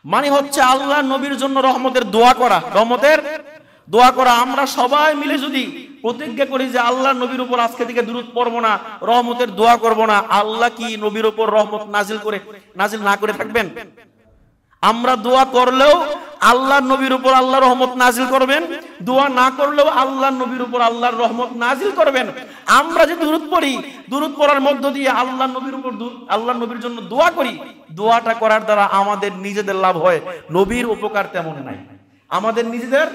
মানে হচ্ছে আল্লাহ নবীর জন্য রহমতের দোয়া করা, রহমতের দোয়া করা। আমরা সবাই মিলে যদি প্রতিজ্ঞা করি যে আল্লাহ নবীর উপর আজকে থেকে দুরূদ পড়বো না, রহমতের দোয়া করব না, আল্লাহ কি নবীর উপর রহমত নাজিল না করে থাকবেন? আমরা দোয়া করলেও আল্লাহ নবীর উপর আল্লাহ রহমত নাজিল করবেন, দোয়া না করলেও আল্লাহ নবীর উপর আল্লাহর রহমত নাজিল করবেন। আমরা যে দুরূদ পড়ি, দুরূদ পড়ার মধ্য দিয়ে আল্লাহ নবীর উপর আল্লাহ নবীর জন্য দোয়া করি, দোয়াটা করার দ্বারা আমাদের নিজেদের লাভ হয়, নবীর উপকার তেমন নাই। আমাদের নিজেদের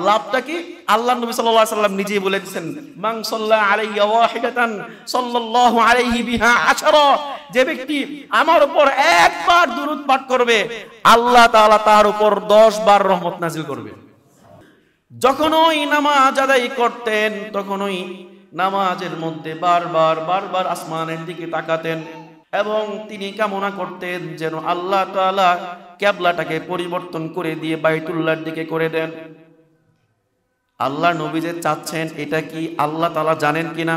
লাভটা কি? আল্লাহ নবী সাল্লাল্লাহু আলাইহি ওয়াসাল্লাম নিজেই বলে দিয়েছেন, মান সাল্লা আলাইহি ওয়াহিদাতান সাল্লাল্লাহু আলাইহি বিহা আশারা, যে ব্যক্তি আমার উপর একবার দুরূদ পাঠ করবে আল্লাহ তাআলা তার উপর 10 বার রহমত নাজিল করবে। যখনই নামাজ আদায় করতেন তখনই নামাজের মধ্যে বারবার আসমানের দিকে তাকাতেন এবং তিনি কামনা করতেন যেন আল্লাহ তাআলা কিবলাটাকে পরিবর্তন করে দিয়ে বাইতুল্লাহর দিকে করে দেন। আল্লাহর নবী যে চাচ্ছেন এটা কি আল্লাহ তাআলা জানেন কিনা?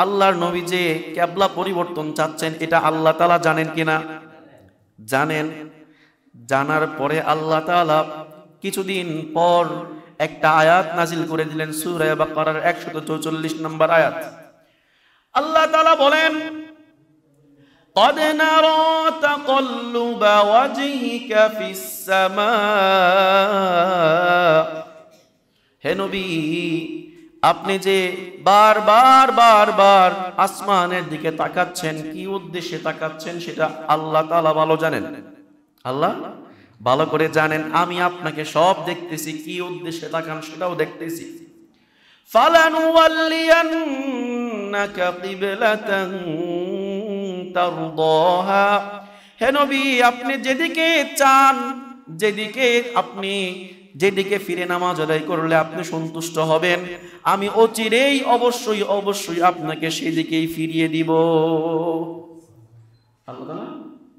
আল্লাহর নবী যে কিবলা পরিবর্তন চাচ্ছেন এটা আল্লাহ তাআলা জানেন কিনা? জানেন। জানার পরে আল্লাহ তাআলা কিছুদিন পর একটা আয়াত নাজিল করে দিলেন, সূরা বাকারার 144 নম্বর আয়াত। আল্লাহ তাআলা বলেন, قد نرى تقلب وجهك في السماء, হে নবী আপনি যে বারবার আসমানের দিকে তাকাচ্ছেন, কি উদ্দেশ্যে তাকাচ্ছেন সেটা আল্লাহ তাআলা ভালো জানেন। আল্লাহ ভালো করে জানেন, আমি আপনাকে সব দেখতেছি, কি উদ্দেশ্যে তাকান সেটাও দেখতেছি। ফালানুওয়াল্লিয়ান্নাকা কিবলাতান তারদাহা, হে নবী আপনি যেদিকে চান, যেদিকে ফিরে নামাজ আদায় করলে আপনি সন্তুষ্ট হবেন, আমি অচিরেই অবশ্যই আপনাকে সেদিকেই ফিরিয়ে দিব। আল্লাহ তাআলা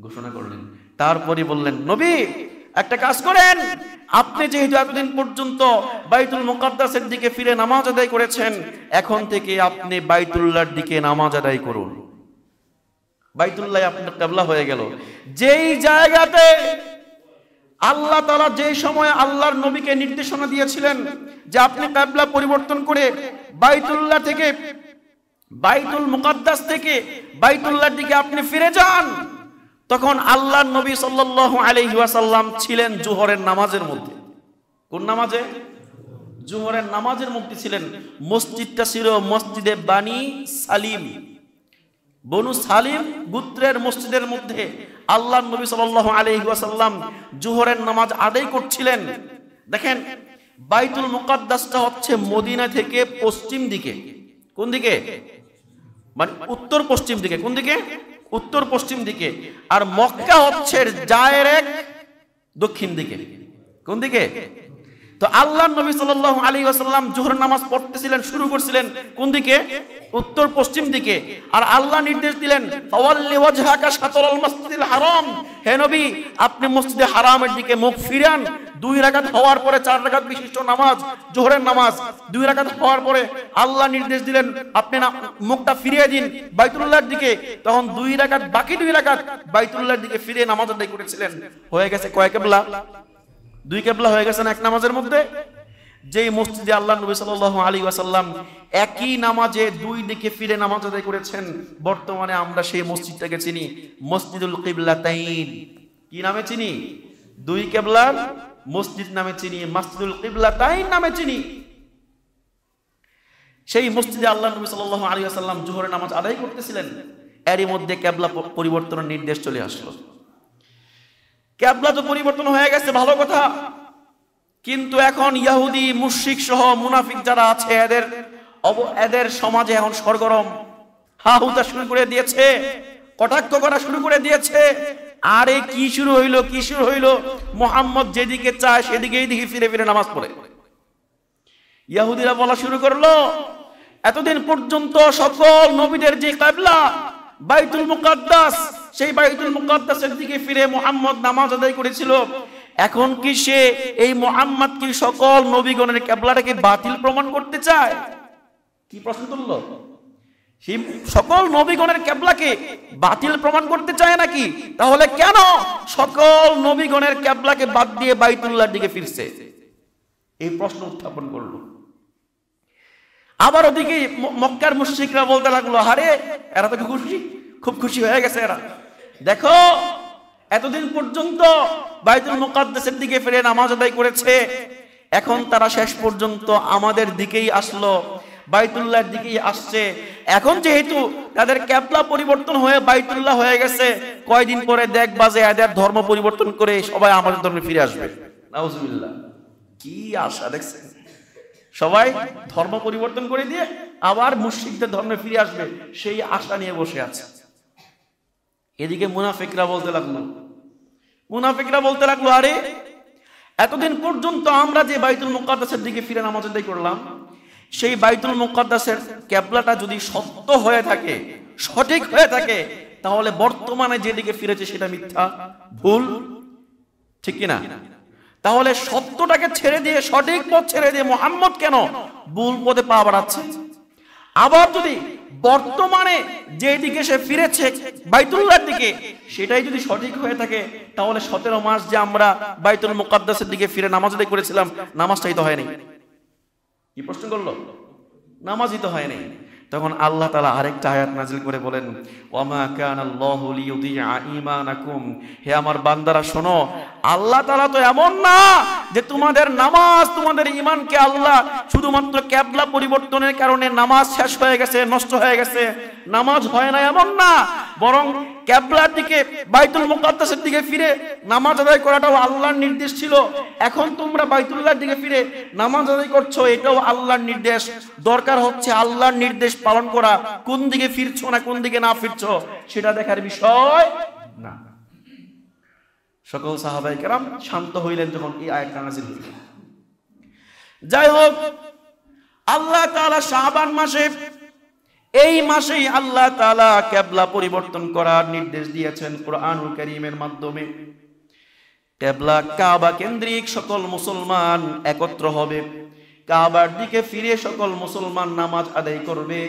ঘোষণা করলেন। তারপরে বললেন, নবী একটা কাজ করেন, আপনি যেহেতু এতদিন পর্যন্ত বাইতুল মুকাদ্দাসের দিকে ফিরে নামাজ আদায় করেছেন, এখন থেকে আপনি বাইতুল্লাহর দিকে নামাজ আদায় করুন। বাইতুল্লাহ আপনার কিবলা হয়ে গেল। যেই জায়গাতে আল্লাহ তাআলা যেই সময় আল্লাহর নবীকে নির্দেশনা দিয়েছিলেন যে আপনি কিবলা পরিবর্তন করে বাইতুল্লাহ থেকে, বাইতুল মুকাদ্দাস থেকে বাইতুল্লাহর দিকে আপনি ফিরে যান, তখন আল্লাহর নবী সাল্লাল্লাহু আলাইহি ওয়াসাল্লাম ছিলেন জোহরের নামাজের মধ্যে। কোন নামাজে? জোহরের নামাজের মধ্যে ছিলেন। মসজিদটা ছিল মসজিদে বানি সালিম, বনু সালিম গোত্রের মসজিদের মধ্যে আল্লাহর নবী সাল্লাল্লাহু আলাইহি ওয়াসাল্লাম জোহরের নামাজ আদায় করছিলেন। দেখেন, বাইতুল মুকাদ্দাসটা হচ্ছে মদিনা থেকে পশ্চিম দিকে। কোন দিকে? মানে উত্তর পশ্চিম দিকে। কোন দিকে? উত্তর পশ্চিম দিকে। আর মক্কা হচ্ছে ডাইরেক্ট দক্ষিণ দিকে। কোন দিকে? তো আল্লাহর নবী সাল্লাল্লাহু আলাইহি ওয়াসাল্লাম জোহরের নামাজ পড়তেছিলেন, শুরু করছিলেন কোন দিকে? উত্তর পশ্চিম দিকে। আর আল্লাহ নির্দেশ দিলেন, ফাওয়াল্লি ওয়াজহাকা শাতরাল মাসজিদিল হারাম, হে নবী আপনি মসজিদে হারামের দিকে মুখ ফিরান। 2 রাকাত হওয়ার পরে 4 রাকাত বিশিষ্ট নামাজ, জোহরের নামাজ 2 রাকাত হওয়ার পরে আল্লাহ নির্দেশ দিলেন আপনি মুখটা ফিরিয়ে দিন বাইতুল্লাহর দিকে। তখন 2 রাকাত, বাকি 2 রাকাত বাইতুল্লাহর দিকে ফিরে নামাজ আদায় করেছিলেন। হয়ে গেছে কয় কিবলা? 2 কিবলা হয়ে গেছে না এক নামাজের মধ্যে? যেই মসজিদে আল্লাহ নবী সাল্লাল্লাহু আলাইহি ওয়াসাল্লাম একই নামাজে 2 দিকে ফিরে নামাজ আদায় করেছেন, বর্তমানে আমরা সেই মসজিদটাকে চিনি মসজিদুল কিবলাতাইন। কি নামে চিনি? 2 কিবলার মসজিদ নামে চিনি, মসজিদুল কিবলাতাইন নামে চিনি। সেই মসজিদে আল্লাহ নবী সাল্লাল্লাহু আলাইহি ওয়াসাল্লাম জোহরের নামাজ আদায় করতেছিলেন, এরই মধ্যে কিবলা পরিবর্তনের নির্দেশ চলে আসলো। কিবলা তো পরিবর্তন হয়ে গেছে, ভালো কথা, কিন্তু এখন ইহুদি মুশরিক সহ মুনাফিক যারা আছে এদের সমাজে এখন সরগরম, হাহুতা শুরু করে দিয়েছে, কটাক্ষ করা শুরু করে দিয়েছে। আরে কি শুরু হইলো? মুহাম্মদ যেদিকে চায় সেদিকেই দেখি ফিরে ফিরে নামাজ পড়ে। ইহুদিরা বলা শুরু করলো, এতদিন পর্যন্ত সকল নবীদের যে কিবলা বাইতুল মুকাদ্দাস, সেই বাইতুল মুকাদ্দাসের দিকে ফিরে মুহাম্মদ নামাজ আদায় করেছিল, এখন কি সে এই মুহাম্মদ কি সকল নবীগণের কিবলাটাকে বাতিল প্রমাণ করতে চায়? কি প্রশ্ন তুললো? সেই সকল নবীগণের কিবলাকে বাতিল প্রমাণ করতে চায় নাকি? তাহলে কেন সকল নবীগণের কিবলাকে বাদ দিয়ে বাইতুল্লাহর দিকে ফিরছে? এই প্রশ্ন উত্থাপন করলো। আবার ওদিকে মক্কার মুশরিকরা বলতে লাগলো, আরে এরা তো খুব খুশি হয়ে গেছে, এরা দেখো এতদিন পর্যন্ত বাইতুল মুকাদ্দাসের দিকে ফিরে নামাজ আদায় করেছে, এখন তারা শেষ পর্যন্ত আমাদের দিকেই আসলো, বাইতুল্লাহর দিকেই আসছে। এখন যেহেতু তাদের কিবলা পরিবর্তন হয়ে বাইতুল্লাহ হয়ে গেছে, কয়দিন পরে দেখবা যে এদের ধর্ম পরিবর্তন করে সবাই আমাদের ধর্মে ফিরে আসবে। নাউজুবিল্লাহ, কি আশা দেখছেন? সবাই ধর্ম পরিবর্তন করে দিয়ে আবার মুশরিকদের ধর্মে ফিরে আসবে, সেই আশা নিয়ে বসে আছে। এদিকে মুনাফিকরা বলতে লাগলো, আরে এতদিন পর্যন্ত আমরা যে বাইতুল মুকাদ্দাসের দিকে ফিরে নামাজ আদায় করলাম, সেই বাইতুল মুকাদ্দাসের কিবলাটা যদি সত্য হয়ে থাকে, সঠিক হয়ে থাকে, তাহলে বর্তমানে যেদিকে ফিরেছে সেটা মিথ্যা, ভুল, ঠিক কিনা? তাহলে সত্যটাকে ছেড়ে দিয়ে, সঠিক পথ ছেড়ে দিয়ে মুহাম্মদ কেন ভুল পথে পা বাড়াচ্ছে? আবার যদি বর্তমানে যেদিকে সে ফিরেছে বাইতুল্লাহর দিকে, সেটাই যদি সঠিক হয়ে থাকে, তাহলে 17 মাস যে আমরা বাইতুল মুকাদ্দাসের দিকে ফিরে নামাজ আদায় করেছিলাম, নামাজটাই তো হয়নি। কি প্রশ্ন করলো? নামাজই তো হয়নি। তখন আল্লাহ তাআলা আরেকটা আয়াত নাযিল করে বলেন, ওয়ামা কানাল্লাহু লিইউদিআ ঈমানাকুম, হে আমার বান্দারা শোনো, আল্লাহ তাআলা তো এমন না যে তোমাদের নামাজ, তোমাদের ঈমানকে আল্লাহ শুধুমাত্র কিবলা পরিবর্তনের কারণে নামাজ শেষ হয়ে গেছে, নষ্ট হয়ে গেছে, নামাজ হয় না, এমন না। বরং কিবলার দিকে, বাইতুল মুকাদ্দাসের দিকে ফিরে নামাজ আদায় করাটাও আল্লাহর নির্দেশ ছিল। এখন তোমরা বাইতুল্লাহর দিকে ফিরে নামাজ আদায় করছো, এটাও আল্লাহর নির্দেশ। দরকার হচ্ছে আল্লাহর নির্দেশ পালন করা। কোন দিকে ফিরছো না কোন দিকে না ফিরছো সেটা দেখার বিষয় না। সকল সাহাবায়ে কেরাম শান্ত হইলেন যখন এই আয়াতটা নাযিল হইল। যাই হোক, আল্লাহ তাআলা শাবান মাসে, এই মাসেই আল্লাহ তাআলা কিবলা পরিবর্তন করার নির্দেশ দিয়েছেন কুরআনুল কারীমের মাধ্যমে। কিবলা কাবা কেন্দ্রিক সকল মুসলমান একত্র হবে, কাবার দিকে ফিরে সকল মুসলমান নামাজ আদায় করবে,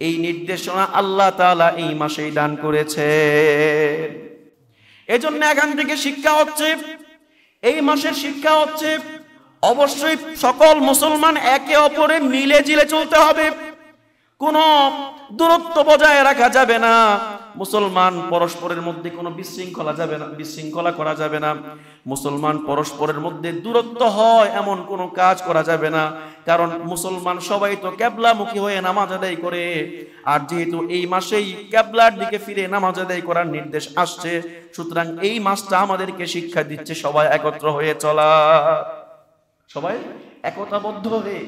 এই নির্দেশনা আল্লাহ তাআলা এই মাসেই দান করেছে। এজন্য এখান থেকে শিক্ষা হচ্ছে, এই মাসের শিক্ষা হচ্ছে অবশ্যই সকল মুসলমান একে অপরের মিলে জিলে চলতে হবে, কোনো দূরত্ব বজায় রাখা যাবে না। মুসলমান পরস্পরের মধ্যে কোনো বিশৃঙ্খলা করা যাবে না। মুসলমান পরস্পরের মধ্যে দূরত্ব হয় এমন কোনো কাজ করা যাবে না, কারণ মুসলমান সবাই তো কিবলামুখী হয়ে নামাজ আদায় করে। আর যেহেতু এই মাসেই কিবলার দিকে ফিরে নামাজ আদায় করার নির্দেশ আসছে, সুতরাং এই মাসটা আমাদেরকে শিক্ষা দিচ্ছে সবাই একত্র হয়ে চলা, সবাই একতাবদ্ধ হয়ে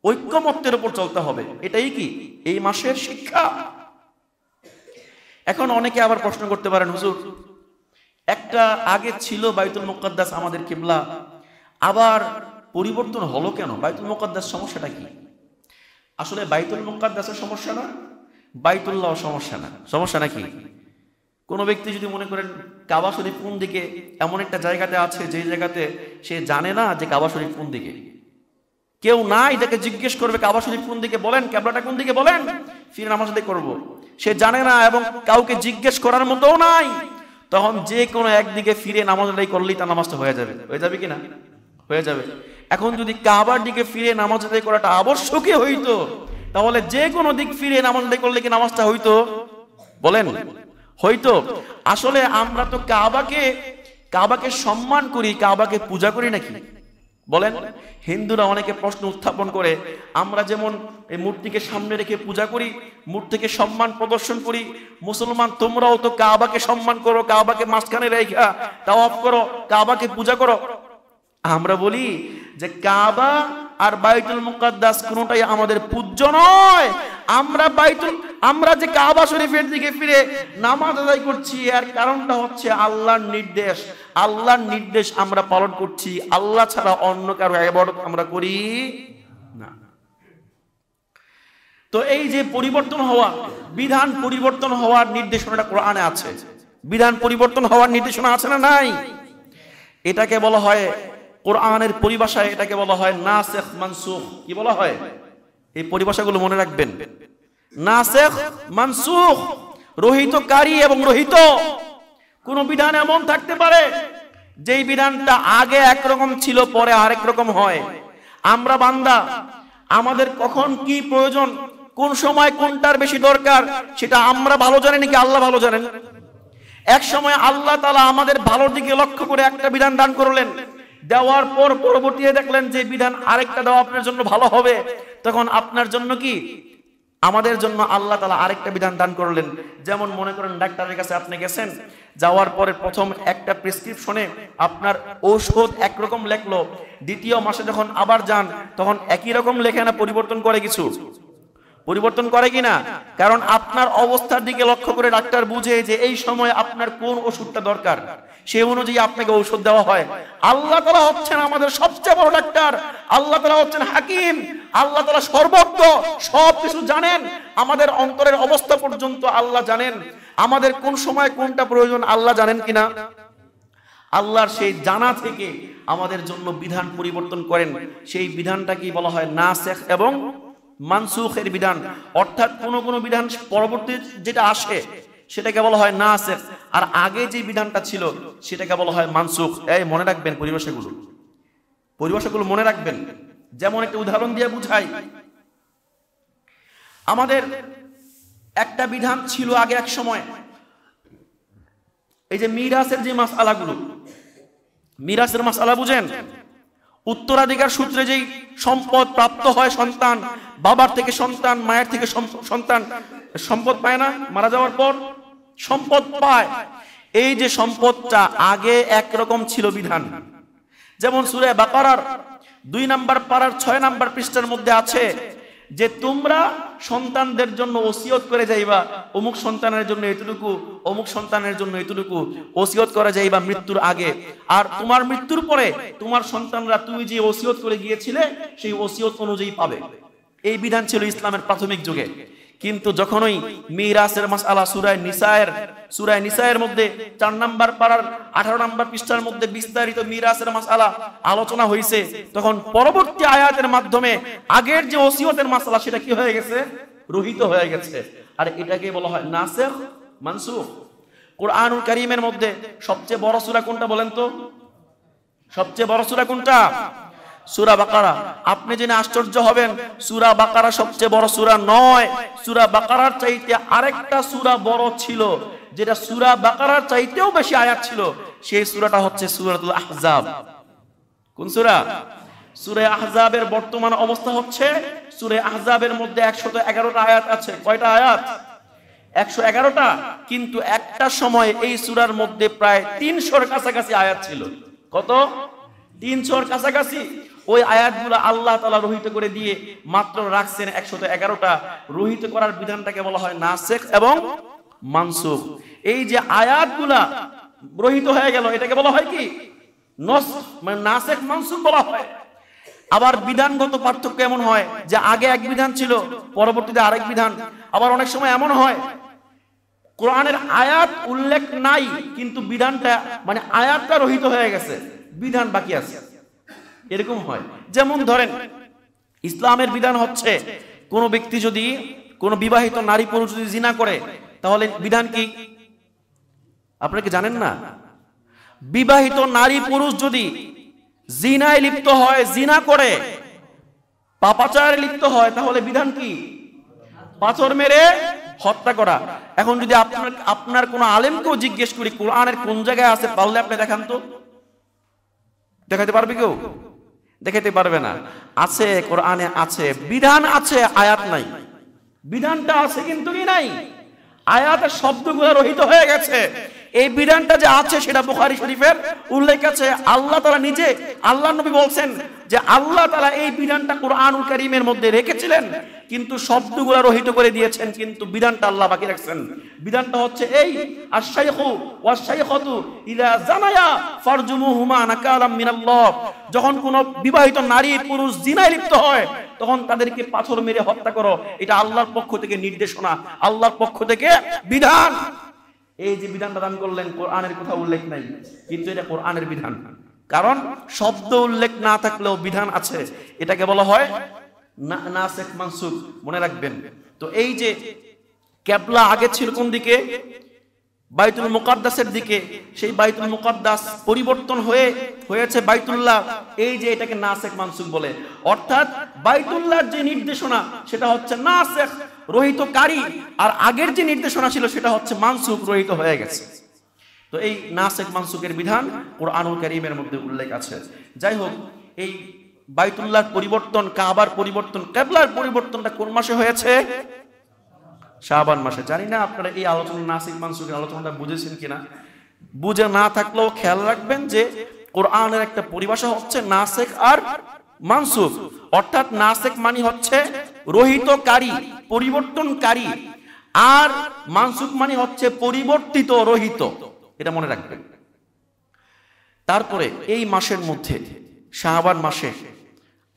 ঐক্যমত্যের উপর চলতে হবে। এটাই কি এই মাসের শিক্ষা। এখন অনেকে আবার প্রশ্ন করতে পারেন, হুজুর একটা আগে ছিল বাইতুল মুকাদ্দাস আমাদের কিবলা, আবার পরিবর্তন হলো কেন? বাইতুল মুকাদ্দাস সমস্যাটা কি? আসলে বাইতুল মুকাদ্দাসের সমস্যা না, বাইতুল্লাহ সমস্যা না। সমস্যা নাকি? কোনো ব্যক্তি যদি মনে করেন কাবা শরীফ কোন দিকে, এমন একটা জায়গাতে আছে যে জায়গাতে সে জানে না যে কাবা শরীফ কোন দিকে, কেউ নাই যাকে জিজ্ঞেস করবে কাবা শরীফ কোন দিকে বলেন, কিবলাটা কোন দিকে বলেন, ফিরে নামাজ আদায় করব, সে জানে না এবং কাউকে জিজ্ঞেস করার মতোও নাই, তখন যে কোনো একদিকে ফিরে নামাজ আদায় করলেই তার নামাজটা হয়ে যাবে। হয়ে যাবে কিনা? হয়ে যাবে। এখন যদি কাবার দিকে ফিরে নামাজ আদায় করাটা আবশ্যকই হইতো, তাহলে যে কোনো দিক ফিরে নামাজ আদায় করলে কি নামাজটা হইতো? বলেন, হইতো। আসলে আমরা তো কাবাকে সম্মান করি, কাবাকে পূজা করি নাকি? বলেন। হিন্দুরা অনেকে প্রশ্ন উত্থাপন করে, আমরা যেমন এই মূর্তিকে সামনে রেখে পূজা করি, মূর্তিকে সম্মান প্রদর্শন করি, মুসলমান তোমরাও তো কাবাকে সম্মান করো, কাবাকে মাঝখানে রেখা তাওয়াফ করো, কাবাকে পূজা করো। আমরা বলি যে কাবা আর বাইতুল মুকাদ্দাস কোনটাই আমাদের পূজ্য নয়। আমরা যে কাবা শরীফের দিকে ফিরে নামাজ আদায় করছি, এর কারণটা হচ্ছে আল্লাহর নির্দেশ। আল্লাহর নির্দেশ আমরা পালন করছি, আল্লাহ ছাড়া অন্য কারো ইবাদত আমরা করি না। তো এই যে পরিবর্তন হওয়া, বিধান পরিবর্তন হওয়ার নির্দেশনাটা কোরআনে আছে। বিধান পরিবর্তন হওয়ার নির্দেশনা আছে না নাই? এটাকে বলা হয়, কোরআনের পরিভাষায় এটাকে বলা হয় নাসিখ মানসুখ। কি বলা হয়? এই পরিভাষাগুলো মনে রাখবেন। নাসেখ মানসুখ, রহিতকারী এবং রহিত। কোন বিধান এমন থাকতে পারে যেই বিধানটা আগে একরকম ছিল পরে আরেক রকম হয়। আমরা বান্দা, আমাদের কখন কি প্রয়োজন, কোন সময় কোনটার বেশি দরকার সেটা আমরা ভালো জানি নাকি আল্লাহ ভালো জানেন? এক সময় আল্লাহ তাআলা আমাদের ভালোর দিকে লক্ষ্য করে একটা বিধান দান করলেন, দেওয়ার পর পরবর্তীতে দেখলেন যে বিধান আরেকটা দেওয়া আপনার জন্য ভালো হবে, তখন আপনার জন্য কি আমাদের জন্য আল্লাহ তাআলা আরেকটা বিধান দান করলেন। যেমন মনে করেন ডাক্তারের কাছে আপনি গেছেন, যাওয়ার পরে প্রথম একটা প্রেসক্রিপশনে আপনার ঔষধ একরকম লেখলো, দ্বিতীয় মাসে যখন আবার যান তখন একই রকম লেখে না পরিবর্তন করে? কিছু পরিবর্তন করে কিনা? কারণ আপনার অবস্থার দিকে লক্ষ্য করে ডাক্তার বুঝে যে এই সময় আপনার কোন ওষুধটা দরকার, সেই অনুযায়ী আপনাকে ঔষধ দেওয়া হয়। আল্লাহ তাআলা হচ্ছেন আমাদের সবচেয়ে বড় ডাক্তার, আল্লাহ তাআলা হচ্ছেন হাকিম, আল্লাহ তাআলা সর্বজ্ঞ, সবকিছু জানেন। আমাদের অন্তরের অবস্থা পর্যন্ত আল্লাহ জানেন। আমাদের কোন সময় কোনটা প্রয়োজন আল্লাহ জানেন কিনা? আল্লাহর সেই জানা থেকে আমাদের জন্য বিধান পরিবর্তন করেন। সেই বিধানটাকে বলা হয় নাসিখ এবং মানসুখের বিধান। অর্থাৎ কোন বিধান পরবর্তী যেটা আসে সেটাকে বলা হয় নাসিখ, আর আগে যে বিধানটা ছিল সেটাকে বলা হয় মানসুখ। এই মনে রাখবেন পরিভাষাগুলো মনে রাখবেন। যেমন একটা উদাহরণ দিয়ে বুঝাই, আমাদের একটা বিধান ছিল আগে এক সময়, এই যে মিরাসের যে মাসআলাগুলো, মিরাসের মাসআলা বুঝেন? উত্তরাধিকার সূত্রে যেই সম্পদ প্রাপ্ত হয় সন্তান, বাবার থেকে সন্তান, মায়ের থেকে সন্তান সম্পদ পায় না, মারা যাওয়ার পর সম্পদ পায়। এই যে সম্পদটা আগে একরকম ছিল বিধান। যেমন সূরা বাকারার 2 নম্বর পারার 6 নম্বর পৃষ্ঠার মধ্যে আছে যে তোমরা সন্তানদের জন্য ওসিয়ত করে যাইবা, অমুক সন্তানের জন্য এতটুকু, অমুক সন্তানের জন্য এতটুকু ওসিয়ত করা যাইবা মৃত্যুর আগে, আর তোমার মৃত্যুর পরে তোমার সন্তানরা তুমি যে ওসিয়ত করে গিয়েছিলে সেই ওসিয়ত অনুযায়ী পাবে। এই বিধান ছিল ইসলামের প্রাথমিক যুগে। কিন্তু যখনই মিরাসের মাসআলা সূরা নিসায়ের মধ্যে 4 নম্বর পারার 18 নম্বর পৃষ্ঠার মধ্যে বিস্তারিত মিরাসের মাসআলা আলোচনা হয়েছে, তখন পরবর্তী আয়াতের মাধ্যমে আগের যে ওসিয়তের মাসআলা সেটা কি হয়ে গেছে? রহিত হয়ে গেছে। আর এটাকে বলা হয় নাসিখ মানসুখ। কুরআনুল কারীমের মধ্যে সবচেয়ে বড় সূরা কোনটা বলেন তো? সবচেয়ে বড় সূরা কোনটা? সূরা বাকারা। আপনি জেনে আশ্চর্য হবেন, সূরা বাকারা সবচেয়ে বড় সূরা নয়। সূরা বাকারার চাইতে আরেকটা সূরা বড় ছিল, যেটা সূরা বাকারার চাইতেও বেশি আয়াত ছিল। সেই সূরাটা হচ্ছে সূরাতুল আহজাব। কোন সূরা? সূরা আহজাবের বর্তমান অবস্থা হচ্ছে, সূরা আহজাবের মধ্যে 111টা আয়াত আছে। কয়টা আয়াত? 111টা। কিন্তু একটা সময় এই সূরার মধ্যে প্রায় 300-র কাছাকাছি আয়াত ছিল। কত? 300-র কাছাকাছি। ওই আয়াতগুলো আল্লাহ তাআলা রহিত করে দিয়ে মাত্র রাখছেন 111টা। রহিত করার বিধানটাকে বলা হয় নাসিখ এবং মানসুখ। এই যে আয়াতগুলা রহিত হয়ে গেল, এটাকে বলা হয় কি? মানে নাসিখ মানসুখ বলা হয়। আবার বিধানগত পার্থক্য এমন হয় যে আগে এক বিধান ছিল, পরবর্তীতে আরেক বিধান। আবার অনেক সময় এমন হয় কোরআনের আয়াত উল্লেখ নাই, কিন্তু বিধানটা মানে আয়াতটা রহিত হয়ে গেছে, বিধান বাকি আছে, এরকম হয়। যেমন ধরেন, ইসলামের বিধান হচ্ছে কোন ব্যক্তি যদি, কোন বিবাহিত নারী পুরুষ যদি জিনা করে, তাহলে বিধান কি আপনারা কি জানেন না? বিবাহিত নারী পুরুষ যদি জিনায় লিপ্ত হয়, জিনা করে পাপাচারে লিপ্ত হয়, তাহলে বিধান কি? পাথর মেরে হত্যা করা। এখন যদি আপনার কোন আলেমকেও জিজ্ঞেস করি কোরআনের কোন জায়গায় আছে, পারলে আপনি দেখান তো। দেখাতে পারবে কেউ? দেখাতে পারবে না। আছে, কোরআনে আছে, বিধান আছে, আয়াত নাই। বিধানটা আছে কিন্তু কি নাই? আয়াতের শব্দগুলো রহিত হয়ে গেছে। এই বিধানটা যে আছে সেটা বুখারী শরীফের উল্লেখ আছে। আল্লাহ তাআলা নিজে, আল্লাহর নবী বলছেন যে আল্লাহ তাআলা এই বিধানটা কুরআনুল কারীমের মধ্যে রেখেছিলেন, কিন্তু শব্দগুলো রহিত করে দিয়েছেন, কিন্তু বিধানটা আল্লাহ বাকি রাখছেন। বিধানটা হচ্ছে এই, আশ-শাইখু ওয়াশ-শাইখাতু ইযা জানায়া ফারজুমুহুমা নাকালাম মিনাল্লাহ। যখন কোন বিবাহিত নারী পুরুষ জিনায় লিপ্ত হয়, তখন তাদেরকে পাথর মেরে হত্যা করো। এটা আল্লাহর পক্ষ থেকে নির্দেশনা, আল্লাহর পক্ষ থেকে বিধান। এই যে বিধানটা দান করলেন, কোরআনের কথা উল্লেখ নাই, কিন্তু এটা কোরআনের বিধান। কারণ শব্দ উল্লেখ না থাকলেও বিধান আছে। এটাকে বলা হয় নাসিখ মানসুখ। মনে রাখবেন, তো এই যে কিবলা আগে ছিল কোন দিকে? বাইতুল মুকাদ্দাসের দিকে। সেই বাইতুল মুকাদ্দাস পরিবর্তন হয়েছে বাইতুল্লাহ। এই যে এটাকে নাসেখ মানসুখ বলে, অর্থাৎ বাইতুল্লাহর যে নির্দেশনা সেটা হচ্ছে নাসেখ, রহিতকারী, আর আগের যে নির্দেশনা ছিল সেটা হচ্ছে মানসুখ, রহিত হয়ে গেছে। তো এই নাসেখ মানসুখের বিধান কুরআনুল কারীমের মধ্যে উল্লেখ আছে। যাই হোক, এই বাইতুল্লাহর পরিবর্তন, কাবার পরিবর্তন, কিবলার পরিবর্তনটা কোন মাসে হয়েছে? শাবান মাসে। জানি না আপনারা এই আলোচনা, নাসিক মানসুখের আলোচনাটা বুঝেছেন কিনা। বুঝে না থাকলেও খেয়াল রাখবেন যে কোরআনের একটা পরিভাষা হচ্ছে নাসিক আর মানসুখ, অর্থাৎ নাসিক মানে হচ্ছে রহিতকারী, পরিবর্তনকারী, আর মানসুখ মানে হচ্ছে পরিবর্তিত, রহিত। এটা মনে রাখবেন। তারপরে এই মাসের মধ্যে, শাবান মাসে,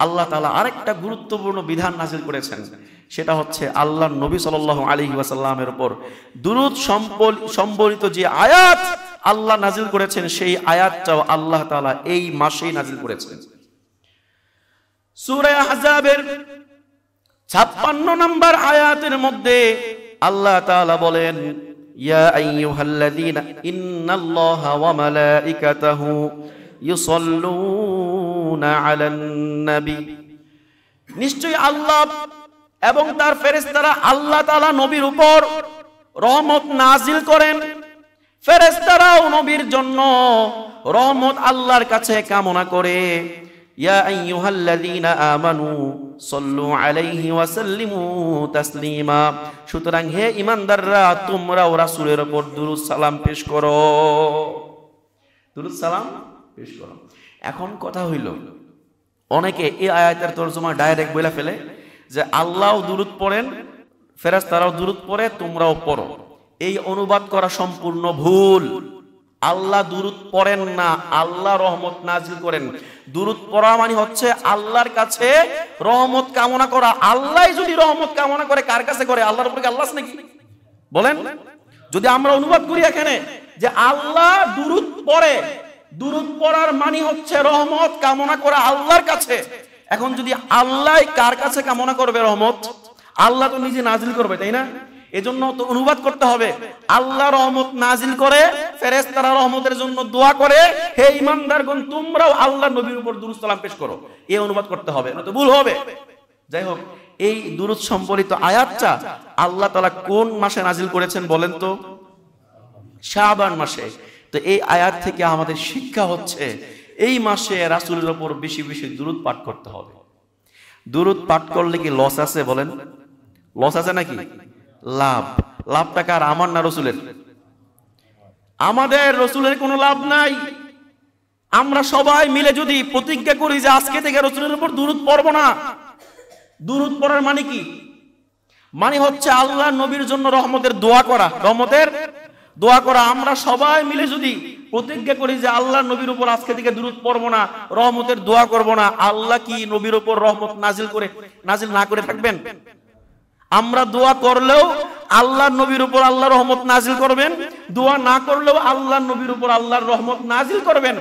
আল্লাহ তাআলা আরেকটা গুরুত্বপূর্ণ বিধান নাযিল করেছেন। সেটা হচ্ছে আল্লাহর নবী সাল্লাল্লাহু আলাইহি ওয়াসাল্লামের উপর দুরূদ সম্বলিত যে আয়াত আল্লাহ নাযিল করেছেন, সেই আয়াতটাও আল্লাহ তাআলা এই মাসেই নাযিল করেছেন। সূরা আহজাবের 56 নম্বর আয়াতের মধ্যে আল্লাহ তাআলা বলেন, ইয়া আইয়ুহাল্লাযীনা ইন্নাল্লাহা ওয়া মালাইকাতাহু ইউসাল্লুনা আলান নবী। নিশ্চয়ই আল্লাহ এবং তার ফেরেশতারা, আল্লাহ তাআলা নবীর উপর রহমত নাজিল করেন। ফেরেশতারাও নবীর জন্য রহমত আল্লাহর কাছে কামনা করে। ইয়া আইয়ুহাল্লাযীনা আমানু সাল্লু আলাইহি ওয়া সাল্লিমু তাসলিমা। সুতরাং হে ঈমানদাররা, তোমরাও রাসূলের উপর দুরূদ সালাম পেশ করো, দুরূদ সালাম পেশ করো। এখন কথা হইল, অনেকে এই আয়াতের তরজমা ডাইরেক্ট বলে ফেলে যে আল্লাহও দুরূদ পড়েন, ফেরেশতারাও দুরূদ পড়ে, তোমরাও পড়ো। এই অনুবাদ করা সম্পূর্ণ ভুল। আল্লাহ দুরূদ পড়েন না, আল্লাহ রহমত নাজিল করেন। দুরূদ পড়া মানে হচ্ছে আল্লাহর কাছে রহমত কামনা করা। আল্লাহ যদি রহমত কামনা করে, কার কাছে করে? আল্লাহর উপরে আল্লাহ আছে নাকি? বলেন। যদি আমরা অনুবাদ করি এখানে যে আল্লাহ দুরূদ পড়ে, দুরূদ পড়ার মানে হচ্ছে রহমত কামনা করা আল্লাহর কাছে। এখন যদি আল্লাহ কার কাছে কামনা করবে রহমত? আল্লাহ তো নিজে নাজিল করবে, তাই না? এজন্য তো অনুবাদ করতে হবে, আল্লাহ রহমত নাজিল করে, ফেরেশতারা রহমতের জন্য দোয়া করে, হে ঈমানদারগণ তোমরাও আল্লাহ নবীর উপর দুরূদ সালাম পেশ করো। এই অনুবাদ করতে হবে, না তো ভুল হবে। যাই হোক, এই দুরূদ সম্বলিত আয়াতটা আল্লাহ তাআলা কোন মাসে নাজিল করেছেন বলেন তো? শাবান মাসে। তো এই আয়াত থেকে আমাদের শিক্ষা হচ্ছে এই মাসে রাসূলের উপর বেশি বেশি দুরূদ পাঠ করতে হবে। দুরূদ পাঠ করলে কি লস আছে বলেন? লস আছে নাকি? লাভ। লাভটা কার? আমার না রাসূলের? আমাদের। রাসূলের কোনো লাভ নাই। আমরা সবাই মিলে যদি প্রতিজ্ঞা করি যে আজকে থেকে রাসূলের উপর দুরূদ পড়ব না। দুরূদ পড়ার মানে কি? মানে হচ্ছে আল্লাহ নবীর জন্য রহমতের দোয়া করা, রহমতের দোয়া করা। আমরা সবাই মিলে যদি প্রতিজ্ঞা করি যে আল্লাহ নবীর উপর আজকে থেকে দুরূদ পড়ব না, রহমতের দোয়া করব না, আল্লাহ কি নবীর উপর রহমত নাজিল না করে থাকবেন? আমরা দোয়া করলেও আল্লাহ নবীর উপর আল্লাহ রহমত নাজিল করবেন, দোয়া না করলেও আল্লাহ নবীর উপর আল্লাহর রহমত নাজিল করবেন।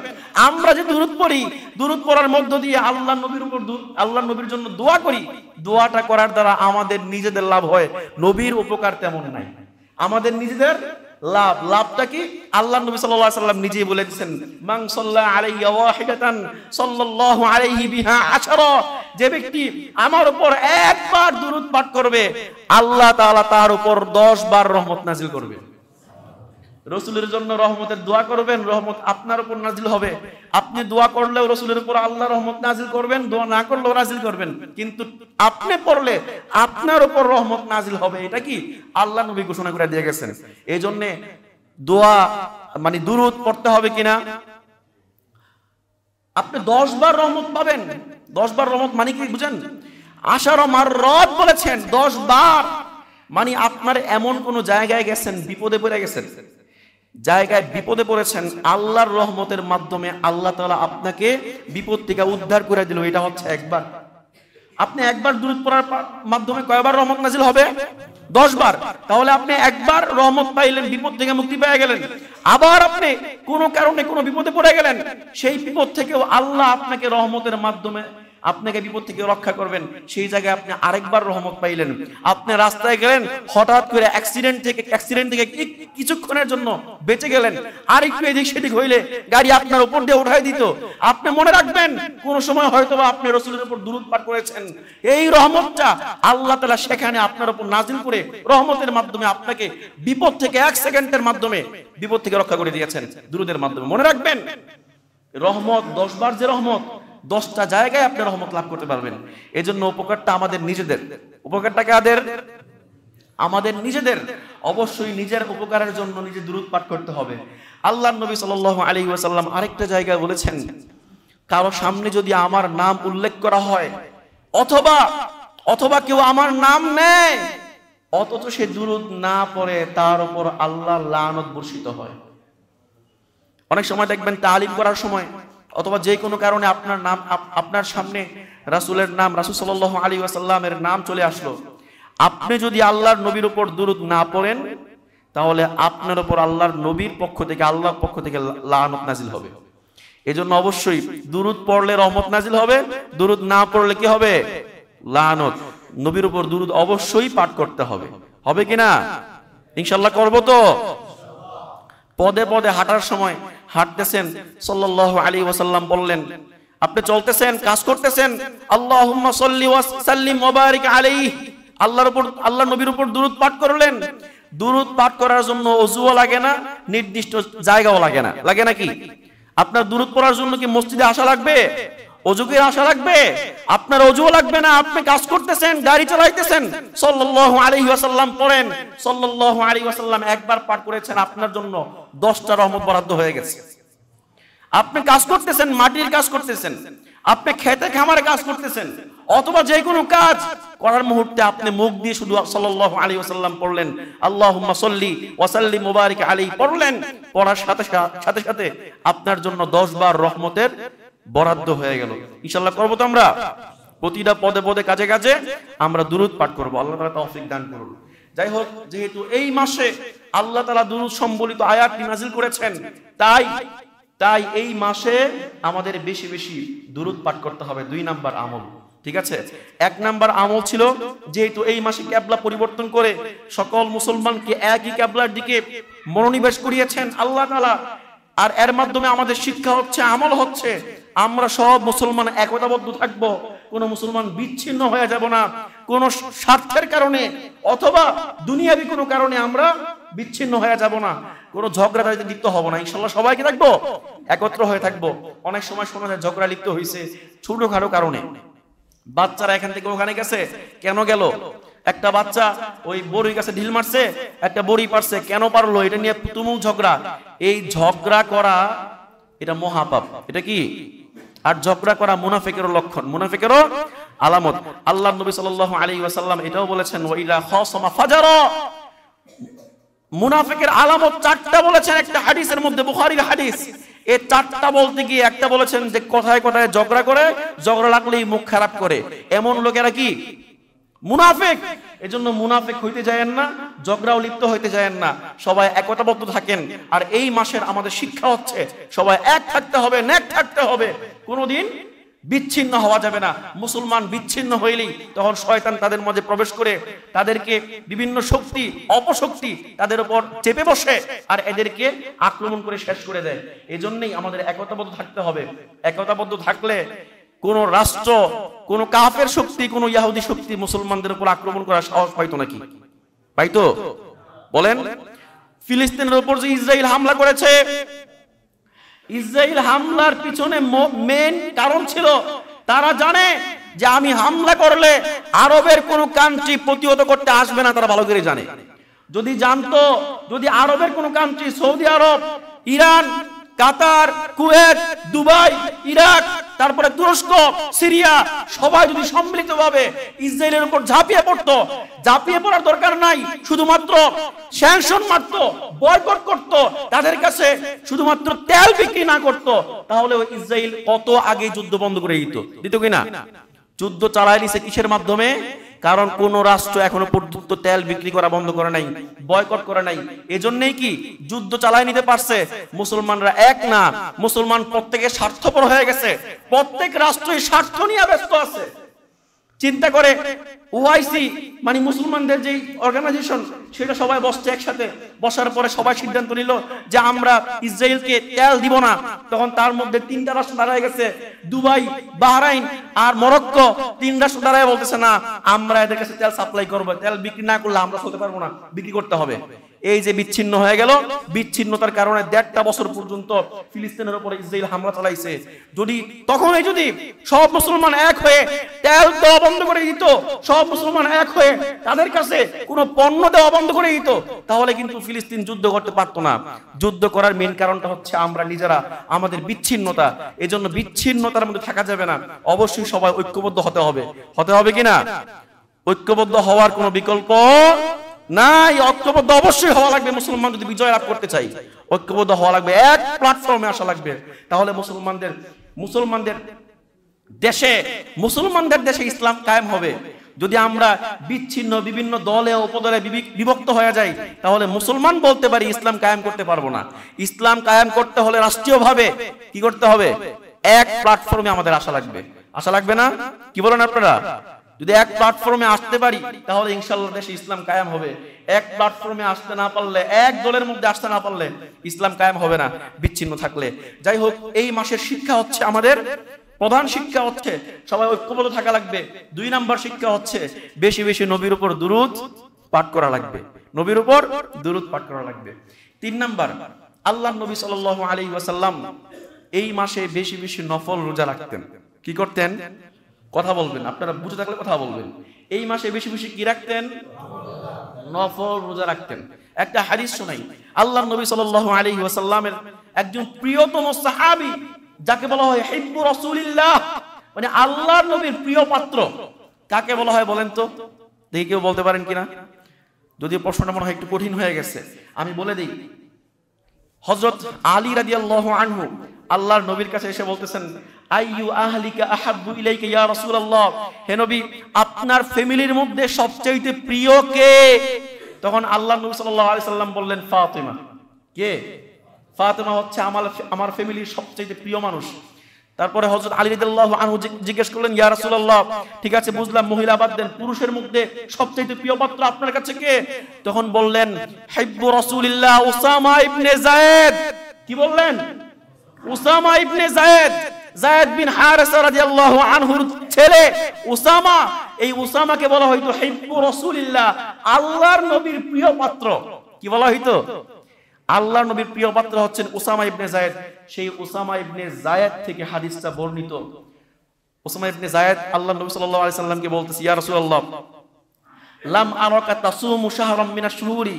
আমরা যে দুরূদ পড়ি, দুরূদ পড়ার মধ্য দিয়ে আল্লাহ নবীর উপর, আল্লাহ নবীর জন্য দোয়া করি, দোয়াটা করার দ্বারা আমাদের নিজেদের লাভ হয়, নবীর উপকার তেমন নাই। আমাদের নিজেদের লাভ। লাভটা কি? আল্লাহ নবী সাল্লাল্লাহু আলাইহি ওয়াসাল্লাম নিজেই বলে দিয়েছেন, মান সাল্লা আলাইহি ওয়াহিদাতান সাল্লাল্লাহু আলাইহি বিহা আশারা। যে ব্যক্তি আমার উপর একবার দুরূদ পাঠ করবে, আল্লাহ তাআলা তার উপর 10 বার রহমত নাজিল করবে। রাসূলের জন্য রহমতের দোয়া করবেন, রহমত আপনার উপর নাজিল হবে। আপনি দোয়া করলেও রাসূলের উপর আল্লাহ রহমত নাজিল করবেন, দোয়া না করলেও নাজিল করবেন। কিন্তু আপনি পড়লে আপনার উপর রহমত নাজিল হবে। এটা কি আল্লাহ নবী ঘোষণা করে দিয়ে গেছেন। এইজন্য দোয়া মানে দুরূদ পড়তে হবে কিনা? আপনি 10 বার রহমত পাবেন। 10 বার রহমত মানে কি বুঝেন? আশারা মাররাত বলেছেন, 10 বার মানে আপনার এমন কোন জায়গায় গেছেন, বিপদে পড়ে গেছেন, জায়গায় বিপদে পড়েছেন, আল্লাহর রহমতের মাধ্যমে আল্লাহ তাআলা আপনাকে বিপদ থেকে উদ্ধার করে দিল। এটা হচ্ছে একবার। আপনি একবার দুরূদ পড়ার মাধ্যমে কয়বার রহমত নাজিল হবে? 10 বার। তাহলে আপনি একবার রহমত পাইলেন, বিপদ থেকে মুক্তি পেয়ে গেলেন। আবার আপনি কোনো কারণে কোনো বিপদে পড়ে গেলেন, সেই বিপদ থেকেও আল্লাহ আপনাকে রহমতের মাধ্যমে আপনাকে বিপদ থেকে রক্ষা করবেন, সেই জায়গায় আপনি আরেকবার রহমত পাইলেন। আপনি রাস্তায় গেলেন, হঠাৎ করে অ্যাক্সিডেন্ট থেকে কিছুক্ষণের জন্য বেঁচে গেলেন, আর একটু এদিক সেদিক হইলে গাড়ি আপনার উপর দিয়ে উঠাই দিত। আপনি মনে রাখবেন কোন সময় হয়তোবা আপনি রাসূলের উপর দুরূদ পাঠ করেছেন, এই রহমতটা আল্লাহ তাআলা সেখানে আপনার উপর নাজিল করে রহমতের মাধ্যমে আপনাকে বিপদ থেকে 1 সেকেন্ডের মাধ্যমে বিপদ থেকে রক্ষা করে দিয়েছেন দুরূদের মাধ্যমে। মনে রাখবেন, রহমত 10 বার যে রহমত, 10টা জায়গায় আপনি রহমত লাভ করতে পারবেন। এজন্য উপকারটা আমাদের নিজেদের। উপকারটা কাদের? আমাদের নিজেদের। অবশ্যই নিজের উপকারের জন্য নিজে দুরূদ পাঠ করতে হবে। আল্লাহর নবী সাল্লাল্লাহু আলাইহি ওয়াসাল্লাম আরেকটা জায়গায় বলেছেন, কারো সামনে যদি আমার নাম উল্লেখ করা হয় অথবা কেউ আমার নাম নেয় অথচ সে দুরূদ না পড়ে, তার উপর আল্লাহর লানত বর্ষিত হয়। অনেক সময় দেখবেন তালিম করার সময় অথবা যে কোনো কারণে আপনার নাম, আপনার সামনে রাসূলের নাম, রাসূল সাল্লাল্লাহু আলাইহি ওয়াসাল্লামের নাম চলে আসলো, আপনি যদি আল্লাহর নবীর উপর দুরূদ না পড়েন তাহলে আপনার উপর আল্লাহর নবীর পক্ষ থেকে, আল্লাহর পক্ষ থেকে লানত নাজিল হবে। এজন্য অবশ্যই দুরূদ পড়লে রহমত নাজিল হবে, দুরূদ না পড়লে কি হবে? লানত। নবীর উপর দুরূদ অবশ্যই পাঠ করতে হবে। হবে কিনা? ইনশাআল্লাহ করব তো। পদে পদে হাঁটার সময় হাঁটতেছেন, সাল্লাল্লাহু আলাইহি ওয়াসাল্লাম বললেন, আপনি চলতেছেন, কাজ করতেছেন, আল্লাহুম্মা সাল্লি ওয়া সাল্লিম ওয়া বারিক আলাইহি, আল্লাহর নবীর উপর দুরূদ পাঠ করলেন। দুরূদ পাঠ করার জন্য ওযুও লাগে না, নির্দিষ্ট জায়গাও লাগে না। লাগে নাকি? আপনার দুরূদ পড়ার জন্য কি মসজিদে আসা লাগবে? ওযুকে আসা লাগবে? আপনার ওযুও লাগবে না, আপনি কাজ করতেছেন, গাড়ি চালাইতেছেন, সাল্লাল্লাহু আলাইহি ওয়াসাল্লাম পড়েন। সাল্লাল্লাহু আলাইহি ওয়াসাল্লাম একবার পাঠ করেছেন, আপনার জন্য 10টা রহমত বরাদ্দ হয়ে গেছে। আপনি কাজ করতেছেন, মাটির কাজ করতেছেন, আপনি খেতে খামারে কাজ করতেছেন, অথবা যে কোনো কাজ করার মুহূর্তে আপনি মুখ দিয়ে শুধু সাল্লাল্লাহু আলাইহি ওয়াসাল্লাম পড়লেন, আল্লাহুম্মা সাল্লি ওয়া সাল্লিম ওয়া বারিক আলাইহি পড়লেন, পড়ার সাথে সাথে আপনার জন্য 10 বার রহমতের বরাদ্দ হয়ে গেল। ইনশাআল্লাহ করব তো আমরা। প্রতিটা পদে পদে কাজে কাজে আমরা দুরূদ পাঠ করব। আল্লাহ তাআলা তৌফিক দান করুন। যাই হোক, যেহেতু এই মাসে আল্লাহ তাআলা দুরূদ সম্বলিত আয়াতটি নাযিল করেছেন, তাই এই মাসে আমাদের বেশি বেশি দুরূদ পাঠ করতে হবে। 2 নাম্বার আমল, ঠিক আছে? 1 নাম্বার আমল ছিল, যেহেতু এই মাসে কিবলা পরিবর্তন করে সকল মুসলমানকে একই কিবলার দিকে মনোনিবেশ করিয়েছেন আল্লাহ তাআলা, আর এর মাধ্যমে আমাদের শিক্ষা হচ্ছে, আমল হচ্ছে, আমরা সব মুসলমান একতাবদ্ধ থাকবো, কোন মুসলমান বিচ্ছিন্ন হয়ে যাব না। কোন স্বার্থের কারণে অথবা দুনিয়াবি কোনো কারণে আমরা বিচ্ছিন্ন হয়ে যাব না, কোন ঝগড়াতে লিপ্ত হব না। ইনশাআল্লাহ সবাই কি থাকবো? একত্র হয়ে থাকবো। অনেক সময় শোনা যায় ঝগড়া লিপ্ত হয়েছে ছোটখাটো কারণে, বাচ্চারা এখান থেকে ওখানে গেছে, কেন গেল? একটা বাচ্চা ওই বড়ই গাছে ঢিল মারছে, একটা বড়ি পারছে, কেন পারলো? এটা নিয়ে তুমুল ঝগড়া। এই ঝগড়া করা এটা মহাপাপ। এটা কি? আর ঝগড়া করা মুনাফিকের লক্ষণ, মুনাফিকের আলামত। আল্লাহর নবী সাল্লাল্লাহু আলাইহি ওয়াসাল্লাম এটাও বলেছেন, ওয়াইলা খাসামা ফাজারা, মুনাফিকের আলামত 4টা বলেছেন একটা হাদিসের মধ্যে, বুখারীর হাদিস। এই 4টা বলতে গিয়ে একটা বলেছেন যে কথায় কথায় ঝগড়া করে, ঝগড়া লাগলেই মুখ খারাপ করে, এমন লোকেরা কি? মুনাফিক। এজন্য মুনাফিক হইতে যায়েন না, ঝগড়াও লিপ্ত হইতে যায়েন না, সবাই একতাবদ্ধ থাকেন। আর এই মাসের আমাদের শিক্ষা হচ্ছে সবাই এক থাকতে হবে, নেক থাকতে হবে, কোনোদিন বিচ্ছিন্ন হওয়া যাবে না। মুসলমান বিচ্ছিন্ন হইলেই তখন শয়তান তাদের মাঝে প্রবেশ করে তাদেরকে বিভিন্ন শক্তি, অপশক্তি তাদের উপর চেপে বসে আর এদেরকে আক্রমণ করে শেষ করে দেয়। এজন্যই আমাদের একতাবদ্ধ থাকতে হবে। একতাবদ্ধ থাকলে কোন রাষ্ট্র, কোন কাফের শক্তি, কোন ইহুদি শক্তি মুসলমানদের উপর আক্রমণ করার সাহস পাইতো নাকি? পাইতো? বলেন। ফিলিস্তিনের উপর যে ইসরায়েল হামলা করেছে, ইসরায়েল হামলার পিছনে মেইন কারণ ছিল, তারা জানে যে আমি হামলা করলে আরবের কোন কান্ট্রি প্রতিহত করতে আসবে না, তারা ভালো করে জানে। যদি জানতো, যদি আরবের কোন কান্ট্রি, সৌদি আরব, ইরান, কাতার, কুয়েত, দুবাই, ইরাক, তারপরে তুরস্ক, সিরিয়া, সবাই যদি সম্মিলিতভাবে ইসরায়েলের উপর ঝাঁপিয়ে পড়তো, ঝাঁপিয়ে পড়ার দরকার নাই, শুধুমাত্র স্যাংশন মারত, বয়কট করত, তাদের কাছে শুধুমাত্র তেল বিক্রি না করত, তাহলে ওই ইসরায়েল কত আগে যুদ্ধ বন্ধ করে দিত কিনা? যুদ্ধ চালায় নিছে কিসের মাধ্যমে? কারণ কোন রাষ্ট্র এখনো পর্যন্ত তেল বিক্রি করা বন্ধ করে নাই, বয়কট করে নাই। এজন্যই কি যুদ্ধ চালায় নিতে পারছে। মুসলমানরা এক না, মুসলমান প্রত্যেকে স্বার্থপর হয়ে গেছে, প্রত্যেক রাষ্ট্রই স্বার্থ নিয়ে ব্যস্ত আছে। চিন্তা করে ওআইসি মানে মুসলমানদের যে অর্গানাইজেশন, সেটা সবাই বসছে একসাথে, বসার পরে সবাই সিদ্ধান্ত নিল যে আমরা ইসরায়েলকে তেল দিব না। তখন তার মধ্যে তিনটা রাষ্ট্র দাঁড়ায় গেছে, দুবাই, বাহরাইন আর মরক্কো। তিন রাষ্ট্র দাঁড়ায় বলতেছে না, আমরা এদের কাছে তেল সাপ্লাই করবো, তেল বিক্রি না করলে আমরা চলতে পারবো না, বিক্রি করতে হবে। এই যে বিচ্ছিন্ন হয়ে গেল, বিচ্ছিন্নতার কারণে 1.5 বছর পর্যন্ত ফিলিস্তিনের উপরে ইসরায়েল হামলা চালাইছে। তখনই যদি সব মুসলমান এক হয়ে তেল দেওয়া বন্ধ করে দিত, সব মুসলমান এক হয়ে তাদের কাছে কোনো পণ্য দেওয়া বন্ধ করে দিত, তাহলে কিন্তু ফিলিস্তিন যুদ্ধ করতে পারতো না। যুদ্ধ করার মেইন কারণটা হচ্ছে আমরা নিজেরা, আমাদের বিচ্ছিন্নতা। এজন্য বিচ্ছিন্নতার মধ্যে থাকা যাবে না, অবশ্যই সবাই ঐক্যবদ্ধ হতে হবে কিনা? ঐক্যবদ্ধ হওয়ার কোনো বিকল্প নাই, ঐক্যবদ্ধ অবশ্যই হওয়া লাগবে। মুসলমান যদি বিজয় লাভ করতে চাই, ঐক্যবদ্ধ হওয়া লাগবে, এক প্ল্যাটফর্মে আসা লাগবে। তাহলে মুসলমানদের দেশে ইসলাম কায়েম হবে। যদি আমরা বিচ্ছিন্ন বিভিন্ন দলে উপদলে বিভক্ত হয়ে যাই, তাহলে মুসলমান বলতে পারি ইসলাম কায়েম করতে পারবো না। ইসলাম কায়েম করতে হলে রাষ্ট্রীয়ভাবে কি করতে হবে? এক প্ল্যাটফর্মে আমাদের আসা লাগবে না? কি বলেন আপনারা? যদি এক প্ল্যাটফর্মে আসতে পারি, তাহলে ইনশাআল্লাহ দেশে ইসলাম কায়েম হবে। এক প্ল্যাটফর্মে আসতে না পারলে, এক দলের মধ্যে আসতে না পারলে ইসলাম কায়েম হবে না, বিচ্ছিন্ন থাকলে। যাই হোক, এই মাসের শিক্ষা হচ্ছে, আমাদের প্রধান শিক্ষা হচ্ছে সবাই ঐক্যবদ্ধ থাকা লাগবে। 2 নাম্বার শিক্ষা হচ্ছে বেশি বেশি নবীর উপর দুরূদ পাঠ করা লাগবে, 3 নাম্বার, আল্লাহর নবী সাল্লাল্লাহু আলাইহি ওয়াসাল্লাম এই মাসে বেশি বেশি নফল রোজা রাখতেন। কি করতেন? কথা বলবেন, আপনারা বুঝে থাকলে কথা বলবেন। এই মাসে বেশি বেশি কি রাখতেন? নফল রোজা রাখতেন। একটা হাদিস শোনাই। আল্লাহর নবী সাল্লাল্লাহু আলাইহি ওয়াসাল্লামের একজন প্রিয়তম সাহাবী, যাকে বলা হয় হিব্বু রাসূলিল্লাহ, মানে আল্লাহর নবীর প্রিয় পাত্র, কাকে বলা হয় বলেন তো? দেখি কেউ বলতে পারেন কিনা? যদি প্রশ্নটা মনে হয় একটু কঠিন হয়ে গেছে, আমি বলে দিই। হযরত আলী রাদিয়াল্লাহু আনহু আল্লাহর নবীর কাছে এসে বলতেছেন, আইয়ু আহলিকা আহাব্বু ইলাইকা ইয়া রাসূলুল্লাহ, হে নবী, আপনার ফ্যামিলির মধ্যে সবচেয়ে প্রিয় কে? তখন আল্লাহর নবী সাল্লাল্লাহু আলাইহি সাল্লাম বললেন, ফাতিমা। কে? ফাতিমা হচ্ছে আমার ফ্যামিলির সবচেয়ে প্রিয় মানুষ। তারপরে হযরত আলী রাদিয়াল্লাহু আনহু জিজ্ঞেস করলেন, ইয়া রাসূলুল্লাহ, ঠিক আছে বুঝলাম, মহিলা বাদ দেন, পুরুষের মধ্যে সবচেয়ে প্রিয় পাত্র আপনার কাছে কে? তখন বললেন, হিব্বু রাসূলিল্লাহ উসামা ইবনে যায়েদ। কি বললেন? উসামা ইবনে যায়েদ, যায়েদ বিন হারিসা রাদিয়াল্লাহু আনহুর ছেলে উসামা। এই উসামাকে বলা হয়তো হিব্বু রাসূলিল্লাহ, আল্লাহর নবীর প্রিয় পাত্র। কি বলা হয়তো? আল্লাহর নবীর প্রিয় পাত্র হচ্ছেন উসামা ইবনে যায়েদ। সেই উসামা ইবনে যায়েদ থেকে হাদিসটা বর্ণিত। উসামা ইবনে যায়েদ আল্লাহর নবী সাল্লাল্লাহু আলাইহি সাল্লামকে বলতেছে, ইয়া রাসূলুল্লাহ, লাম আরাকা তাসুমু শাহরাম মিনাশ শুহুরি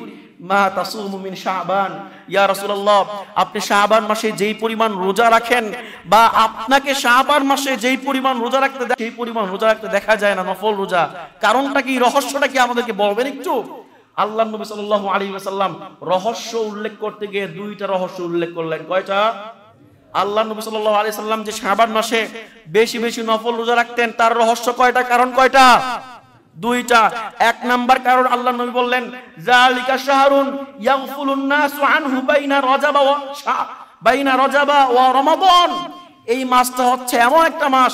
মা তাসুমু মিন শাবান। ইয়া রাসূলুল্লাহ, আপনি শাবান মাসে যেই পরিমাণ রোজা রাখেন, বা আপনাকে শাবান মাসে যেই পরিমাণ রোজা রাখতে সেই পরিমাণ রোজা রাখতে দেখা যায় না, নফল রোজা। কারণটা কি, রহস্যটা কি আমাদেরকে বলবেন একটু? আল্লাহর নবী সাল্লাল্লাহু আলাইহি ওয়াসাল্লাম রহস্য উল্লেখ করতে গিয়ে 2টা রহস্য উল্লেখ করলেন। কয়টা? আল্লাহর নবী সাল্লাল্লাহু আলাইহি ওয়াসাল্লাম যে শাবান মাসে বেশি বেশি নফল রোজা রাখতেন, তার রহস্য কয়টা, কারণ কয়টা? 2টা। 1 নাম্বার কারণ, আল্লাহর নবী বললেন, যালিকা শাহরুন ইয়াগফুলুন নাসু আনহু বাইনা রজাবা ওয়া রমাদান। এই মাসটা হচ্ছে এমন একটা মাস,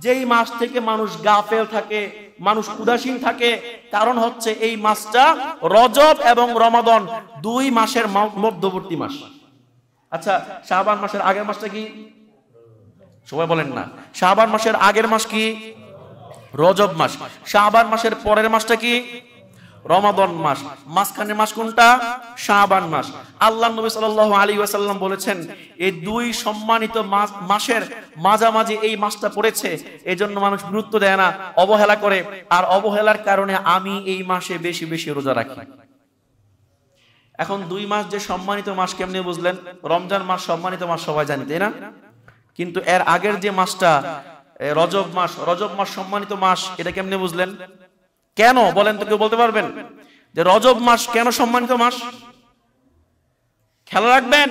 যেই মাস থেকে মানুষ গাফেল থাকে, মানুষ উদাসীন থাকে। কারণ হচ্ছে এই মাসটা রজব এবং রমাদান 2 মাসের মধ্যবর্তী মাস। আচ্ছা, শাবান মাসের আগের মাসটা কি? সবাই বলেন না। শাবান মাসের আগের মাস কি? রজব মাস। শাবান মাসের পরের মাসটা কি? রমাদান মাস। মাঝখানের মাস কোনটা? শাবান মাস। আল্লাহর নবী সাল্লাল্লাহু আলাইহি ওয়াসাল্লাম বলেছেন, এই 2 সম্মানিত মাসের মাঝামাঝি এই মাসটা পড়েছে, এজন্য মানুষ গুরুত্ব দেয় না, অবহেলা করে। আর অবহেলার কারণে আমি এই মাসে বেশি বেশি রোজা রাখি। এখন 2 মাস যে সম্মানিত মাস, কেমনে বুঝলেন? রমজান মাস সম্মানিত মাস, সবাই জানি, তাই না? কিন্তু এর আগের যে মাসটা রজব মাস সম্মানিত মাস, এটা কেমনে বুঝলেন? কেন বলেন তো, কেউ বলতে পারবেন যে রজব মাস কেন সম্মানিত মাস? খেয়াল রাখবেন,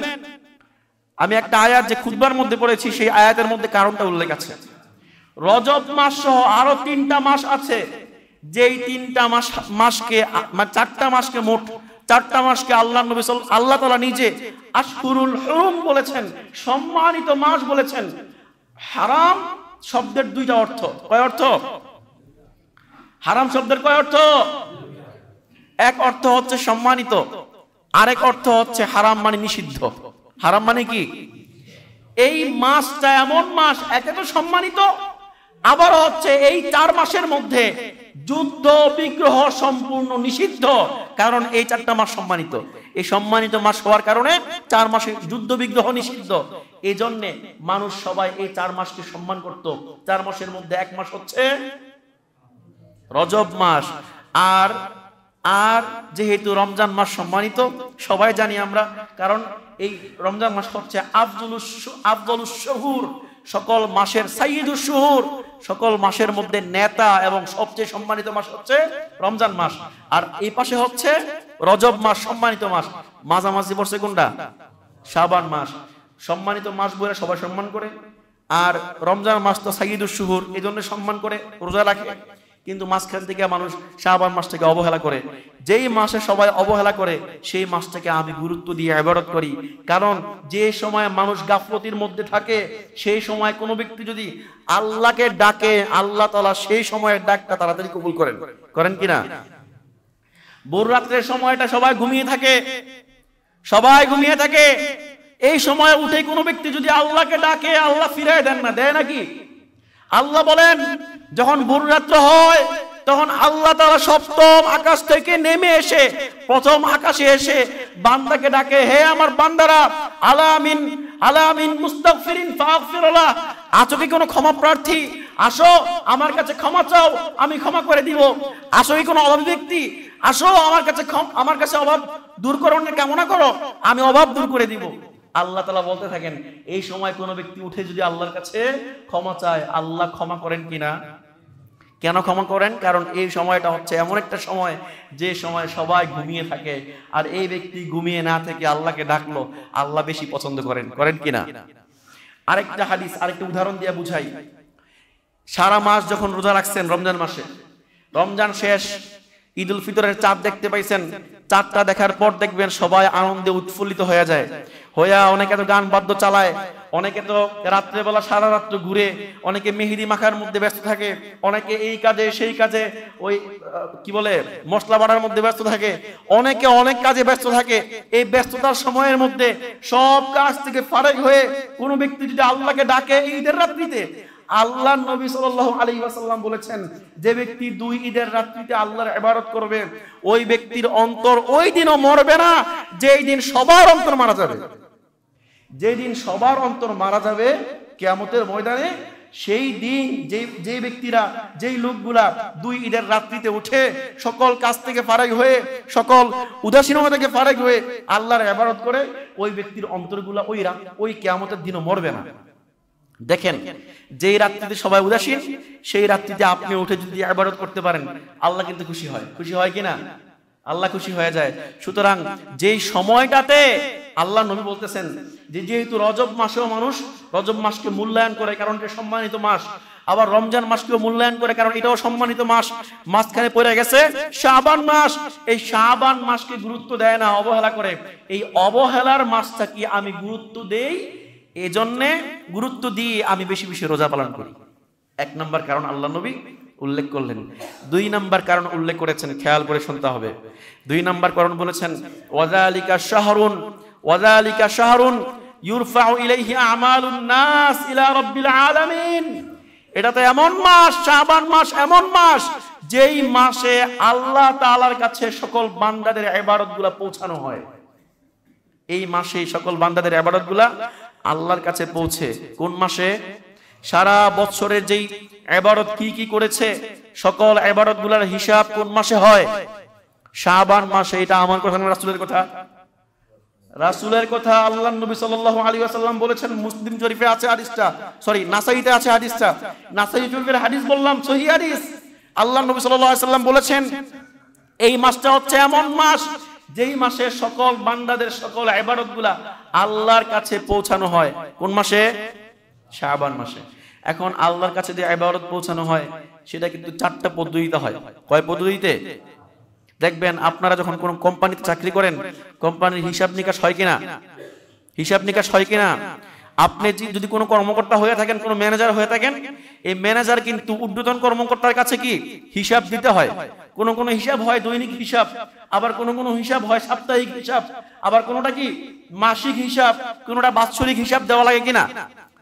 আমি একটা আয়াত যে খুতবার মধ্যে পড়েছি, সেই আয়াতের মধ্যে কারণটা উল্লেখ আছে। রজব মাস সহ আরো 3টা মাস আছে, যেই তিনটা মাসকে মানে 4টা মাসকে মোট 4টা মাসকে আল্লাহ নবী আল্লাহ তাআলা নিজে আশহুরুল হুরুম বলেছেন, সম্মানিত মাস বলেছেন। হারাম শব্দের 2টা অর্থ। কয় অর্থ? হারাম শব্দের কয় অর্থ? এক অর্থ হচ্ছে সম্মানিত, আরেক অর্থ হচ্ছে হারাম মানে নিষিদ্ধ। হারাম মানে কি? এই মাসটা এমন মাস, একে তো সম্মানিত, আবার হচ্ছে এই 4 মাসের মধ্যে যুদ্ধ বিগ্রহ সম্পূর্ণ নিষিদ্ধ। কারণ এই 4টা মাস সম্মানিত, এই সম্মানিত মাস হওয়ার কারণে 4 মাসে যুদ্ধ বিগ্রহ নিষিদ্ধ। এই জন্য মানুষ সবাই এই 4 মাসকে সম্মান করত। 4 মাসের মধ্যে এক মাস হচ্ছে রজব মাস। আর যেহেতু রমজান মাস সম্মানিত সবাই জানি আমরা, কারণ এই রমজান মাস হচ্ছে আফজলুশ শুহুর, সকল মাসের সাইয়্যিদুশ শুহুর, সকল মাসের মধ্যে নেতা এবং সবচেয়ে সম্মানিত মাস হচ্ছে রমজান মাস। আর এই পাশে হচ্ছে রজব মাস, সম্মানিত মাস। মাঝামাঝি পড়ছে কোনটা? শাবান মাস। সম্মানিত মাস বলে সবাই সম্মান করে, আর রমজান মাস তো সাইয়্যিদুশ শুহুর, এই জন্য সম্মান করে, রোজা রাখে। কিন্তু মাঝখান থেকে মানুষ শাবান মাসটাকে অবহেলা করে। যেই মাসে সবাই অবহেলা করে সেই মাসটাকে আমি গুরুত্ব দিয়ে ইবাদত করি। কারণ যে সময় মানুষ গাফলতির মধ্যে থাকে সেই সময় কোনো ব্যক্তি যদি আল্লাহকে ডাকে, আল্লাহ তাআলা সেই সময়ের ডাকটা তাড়াতাড়ি কবুল করেন কিনা? ভোর রাত্রের সময়টা সবাই ঘুমিয়ে থাকে, এই সময় উঠে কোনো ব্যক্তি যদি আল্লাহকে ডাকে আল্লাহ ফিরায় দেন না, দেয় নাকি? আল্লাহ বলেন যখন ভোর রাত্র হয় তখন আল্লাহ তাআলা সপ্তম আকাশ থেকে নেমে এসে প্রথম আকাশে এসে বান্দাকে ডাকে, হে আমার বান্দারা, আলামিন মুস্তাগফিরিন ফাগফিরুল্লাহ, আছো কি কোনো ক্ষমা প্রার্থী? আসো আমার কাছে ক্ষমা চাও, আমি ক্ষমা করে দিব। আসো কি কোনো অভাবী ব্যক্তি? আসো আমার কাছে অভাব দূর করার কামনা করো, আমি অভাব দূর করে দিব। আল্লাহ তাআলা বলতে থাকেন, এই সময় কোনো ব্যক্তি উঠে যদি আল্লাহর কাছে ক্ষমা চায়, আল্লাহ ক্ষমা করেন কিনা? কেন ক্ষমা করেন? কারণ এই সময়টা হচ্ছে এমন একটা সময় যে সময় সবাই ঘুমিয়ে থাকে, আর এই ব্যক্তি ঘুমিয়ে না থেকে আল্লাহকে ডাকলো, আল্লাহ বেশি পছন্দ করেন কিনা? আরেকটা হাদিস, আরেকটা উদাহরণ দিয়ে বুঝাই। সারা মাস যখন রোজা রাখছেন রমজান মাসে, রমজান শেষ, ঈদুল ফিতরের চাঁদ দেখতে পাইছেন, চাঁদটা দেখার পর দেখবেন সবাই আনন্দে উৎফুল্লিত হয়ে যায়, অনেকে তো গান বাদ্য চালায়, অনেকে তো রাত্রেবেলা সারা রাত্র ঘুরে, অনেকে মেহেদি মাখার মধ্যে ব্যস্ত থাকে, অনেকে এই কাজে সেই কাজে, ওই কি বলে মশলা বাড়ার মধ্যে ব্যস্ত থাকে, অনেকে অনেক কাজে ব্যস্ত থাকে। এই ব্যস্ততার সময়ের মধ্যে সব কাজ থেকে ফারেক হয়ে কোনো ব্যক্তি যদি আল্লাহকে ডাকে ঈদের রাত্রিতে, আল্লাহ নবী সাল্লাল্লাহু আলাইহি ওয়াসাল্লাম বলেছেন, যে ব্যক্তি 2 ঈদের রাত্রিতে আল্লাহর ইবাদত করবে ওই ব্যক্তির অন্তর ওই দিনও মরবে না, যেই দিন সবার অন্তর মারা যাবে। যেই দিন সবার অন্তর মারা যাবে কিয়ামতের ময়দানে, সেই দিন যে ব্যক্তিরা, যেই লোকগুলা 2 ঈদের রাত্রিতে উঠে সকল কাজ থেকে ফারেক হয়ে, সকল উদাসীনতা থেকে ফারেক হয়ে আল্লাহর ইবাদত করে, ওই ব্যক্তির অন্তরগুলা ওই কিয়ামতের দিনও মরবে না। দেখেন, যেই রাত্রিতে সবাই উদাসীন সেই রাত্রিতে আপনি উঠে যদি ইবাদত করতে পারেন, আল্লাহ কিন্তু খুশি হয় কিনা? আল্লাহ খুশি হয়ে যায়। সুতরাং যেই সময়টাতে আল্লাহ নবী বলতেছেন যে যেহেতু রজব মাসেও মানুষ রজব মাসকে মূল্যায়ন করে কারণ এটা সম্মানিত মাস, আবার রমজান মাসকেও মূল্যায়ন করে কারণ এটাও সম্মানিত মাস, মাঝখানে পড়ে গেছে শাবান মাস, এই শাবান মাসকে গুরুত্ব দেয় না, অবহেলা করে। এই অবহেলার মাসটা কি আমি গুরুত্ব দেই, এজন্য গুরুত্ব দিয়ে আমি বেশি বেশি রোজা পালন করি। 1 নম্বর কারণ আল্লাহ নবী উল্লেখ করলেন। 2 নম্বর কারণ উল্লেখ করেছেন, খেয়াল করে শুনতে হবে। 2 নম্বর কারণ বলেছেন, ওয়াযালিকা শাহরুন ইউরফাউ ইলাইহি আমালুন নাস ইলা রাব্বিল আলামিন। এটা তো এমন মাস, শাবান মাস এমন মাস যেই মাসে আল্লাহ তাআলার কাছে সকল বান্দাদের ইবাদতগুলো পৌঁছানো হয়। এই মাসে সকল বান্দাদের ইবাদতগুলো আল্লাহর কাছে পৌঁছে। কোন মাসে? সারা বছরের যেই ইবাদত কি করেছে সকল ইবাদতগুলোর হিসাব কোন মাসে হয়? শাবান মাসে। এটা আমার কথা না, রাসূলের কথা। আল্লাহর নবী সাল্লাল্লাহু আলাইহি ওয়াসাল্লাম বলেছেন, মুসলিম শরীফে আছে হাদিসটা, নাসাইতে আছে হাদিসটা, নাসাই শরীফের হাদিস বললাম, সহিহ হাদিস। আল্লাহর নবী সাল্লাল্লাহু আলাইহি ওয়াসাল্লাম বলেছেন, এই মাসটা হচ্ছে এমন মাস যেই মাসে সকল বান্দাদের সকল ইবাদতগুলা আল্লাহর কাছে পৌঁছানো হয়। কোন মাসে? শাবান মাসে। এখন আল্লাহর কাছে যে ইবাদত পৌঁছানো হয় সেটা কিন্তু 4টা পদ্ধতিতে হয়। কয় পদ্ধতিতে? দেখবেন আপনারা যখন কোনো কোম্পানিতে চাকরি করেন, কোম্পানির হিসাব নিকাশ হয় কিনা? হিসাব নিকাশ হয় কিনা? আপনি যদি কোনো কর্মকর্তা হয়ে থাকেন, কোনো ম্যানেজার হয়ে থাকেন, এই ম্যানেজার কিন্তু ঊর্ধ্বতন কর্মকর্তার কাছে কি হিসাব দিতে হয়। কোনো হিসাব হয় দৈনিক হিসাব, আবার কোনো হিসাব হয় সাপ্তাহিক হিসাব, আবার কোনোটা কি মাসিক হিসাব, কোনোটা বাৎসরিক হিসাব দেওয়া লাগে কিনা?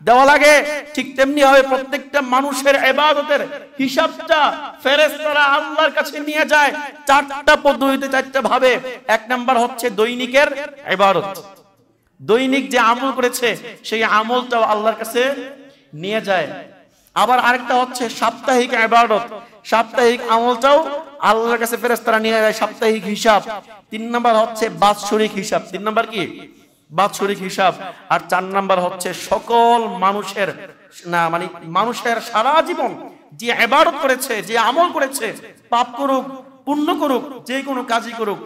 দেওয়া লাগে। ঠিক তেমনি হবে প্রত্যেকটা মানুষের ইবাদতের হিসাবটা ফেরেশতারা আল্লাহর কাছে নিয়ে যায় 4টা পদ্ধতিতে, 4টা ভাবে। 1 নাম্বার হচ্ছে দৈনিকের ইবাদত, দৈনিক যে আমল করেছে সেই আমলটাও আল্লাহর কাছে নিয়ে যায়। আবার আরেকটা হচ্ছে সাপ্তাহিক ইবাদত, সাপ্তাহিক আমলটাও আল্লাহর কাছে ফেরেশতারা নিয়ে যায়, সাপ্তাহিক হিসাব। 3 নাম্বার হচ্ছে বাৎসরিক হিসাব। 3 নাম্বার কি? বাৎসরিক হিসাব। আর 4 নাম্বার হচ্ছে সকল মানুষের মানে মানুষের সারা জীবন যে ইবাদত করেছে, যে আমল করেছে, পাপ করুক পুণ্য করুক, যে কোনো কাজই করুক,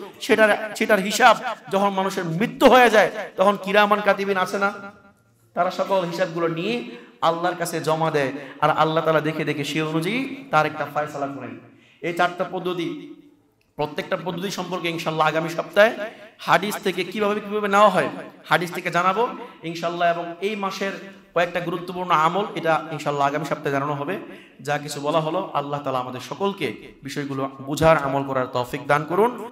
সেটার হিসাব যখন মানুষের মৃত্যু হয়ে যায় তখন কিরামান কাতিবিন আছে না, তারা সকল হিসাবগুলো নিয়ে আল্লাহর কাছে জমা দেয়। আর আল্লাহ তাআলা দেখে দেখে সে অনুযায়ী তার একটা ফয়সালা করেন। এই 4টা পদ্ধতি, প্রত্যেকটা পদ্ধতি সম্পর্কে ইনশাআল্লাহ আগামী সপ্তাহে হাদিস থেকে কিভাবে নেওয়া হয় হাদিস থেকে জানাবো ইনশাআল্লাহ। এবং এই মাসের কয়েকটা গুরুত্বপূর্ণ আমল, এটা ইনশাআল্লাহ আগামী সপ্তাহে জানানো হবে। যা কিছু বলা হলো, আল্লাহ তাআলা আমাদের সকলকে বিষয়গুলো বুঝার, আমল করার তৌফিক দান করুন।